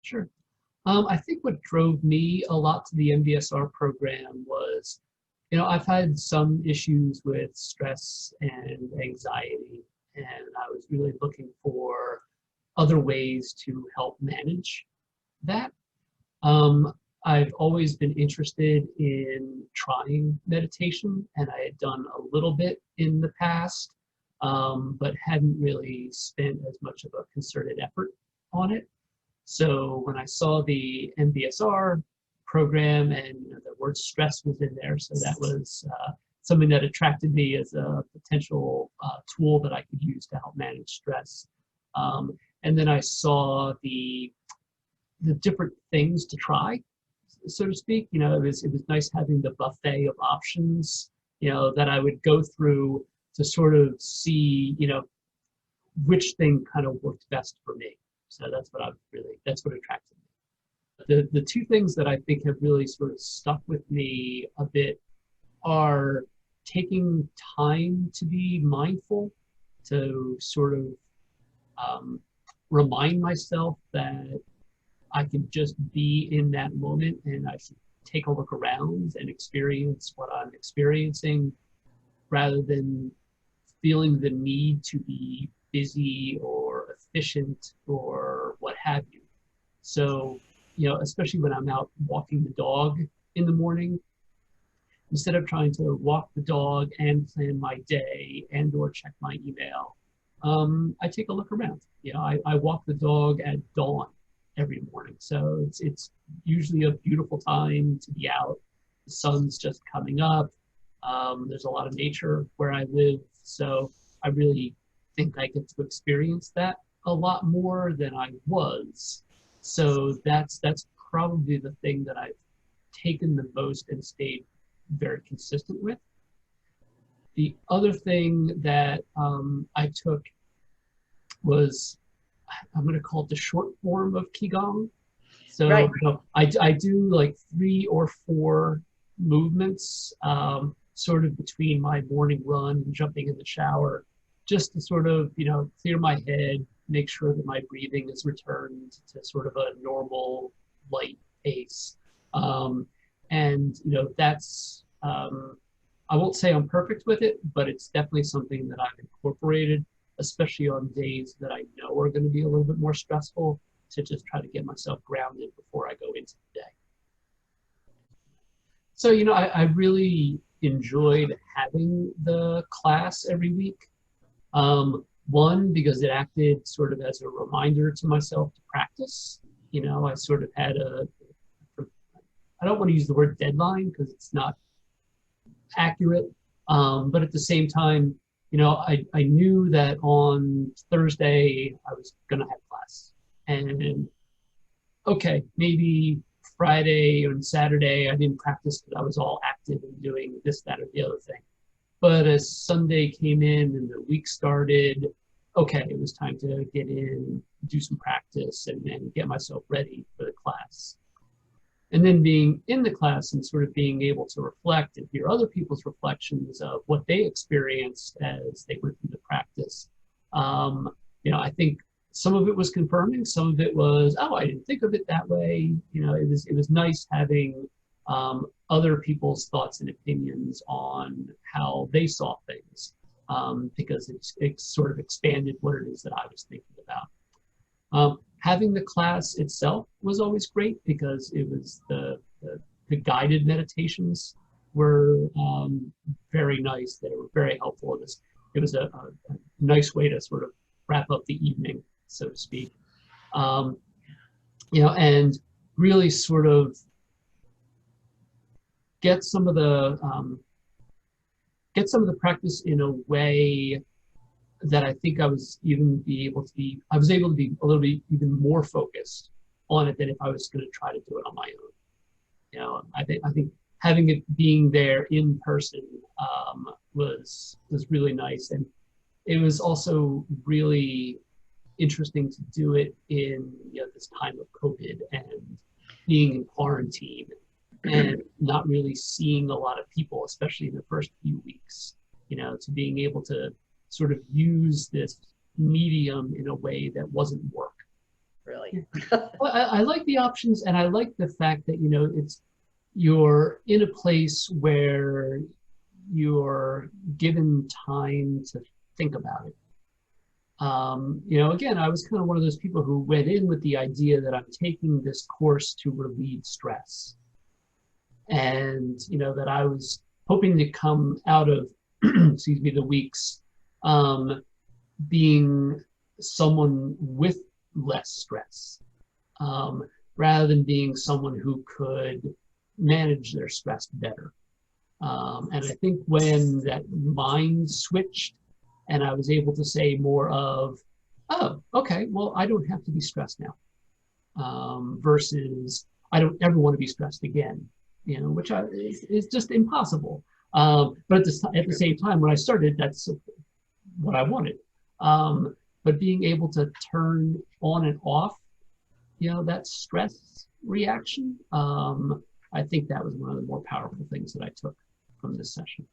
Sure. I think what drove me a lot to the MBSR program was, I've had some issues with stress and anxiety, and I was really looking for other ways to help manage that. Um, I've always been interested in trying meditation, and I had done a little bit in the past, but hadn't really spent as much of a concerted effort on it. So when I saw the MBSR program and the word stress was in there, so that was something that attracted me as a potential tool that I could use to help manage stress. And then I saw the different things to try, so to speak. It was nice having the buffet of options, that I would go through to sort of see, which thing kind of worked best for me. So that's what attracted me. The two things that I think have really sort of stuck with me a bit are taking time to be mindful, to sort of remind myself that I can just be in that moment and I should take a look around and experience what I'm experiencing rather than feeling the need to be busy or efficient or what have you. So, especially when I'm out walking the dog in the morning, instead of trying to walk the dog and plan my day and or check my email, I take a look around. I walk the dog at dawn every morning. So it's usually a beautiful time to be out. The sun's just coming up. There's a lot of nature where I live. So I really think I get to experience that a lot more than I was. So that's probably the thing that I've taken the most and stayed very consistent with. The other thing that I took was, I'm going to call it the short form of Qigong. So Right. I do like 3 or 4 movements sort of between my morning run and jumping in the shower, just to sort of, clear my head, make sure that my breathing is returned to sort of a normal light pace. And, that's, I won't say I'm perfect with it, but it's definitely something that I've incorporated, especially on days that I know are going to be a little bit more stressful, to just try to get myself grounded before I go into the day. So, I really enjoyed having the class every week. One, because it acted sort of as a reminder to myself to practice. I sort of had I don't want to use the word deadline because it's not accurate, but at the same time, I knew that on Thursday I was going to have class. And okay, maybe Friday and Saturday I didn't practice because I was all active and doing this, that, or the other thing. But as Sunday came in and the week started, okay, it was time to get in, do some practice, and then get myself ready for the class. And then being in the class and sort of being able to reflect and hear other people's reflections of what they experienced as they went through the practice. I think some of it was confirming, some of it was, oh, I didn't think of it that way. It was nice having other people's thoughts and opinions on how they saw things, because it sort of expanded what it is that I was thinking about. Having the class itself was always great because it was the guided meditations were very nice. They were very helpful. It was a nice way to sort of wrap up the evening, so to speak. And really sort of get some of the practice in a way that I think I was able to be a little bit even more focused on it than if I was going to try to do it on my own. I think having it being there in person was really nice, and it was also really interesting to do it in this time of COVID and being in quarantine and not really seeing a lot of people, especially in the first few weeks. To being able to sort of use this medium in a way that wasn't work, really. Well, I like the options, and I like the fact that, you know, you're in a place where you're given time to think about it. You know, again, I was kind of one of those people who went in with the idea that I'm taking this course to relieve stress. And, you know, that I was hoping to come out of, excuse me, the weeks being someone with less stress, um, rather than being someone who could manage their stress better. And I think when that mind switched and I was able to say more of, oh, okay, well, I don't have to be stressed now, versus I don't ever want to be stressed again, you know, which is just impossible. But at the same time, when I started, that's what I wanted. But being able to turn on and off, you know, that stress reaction, I think that was one of the more powerful things that I took from this session.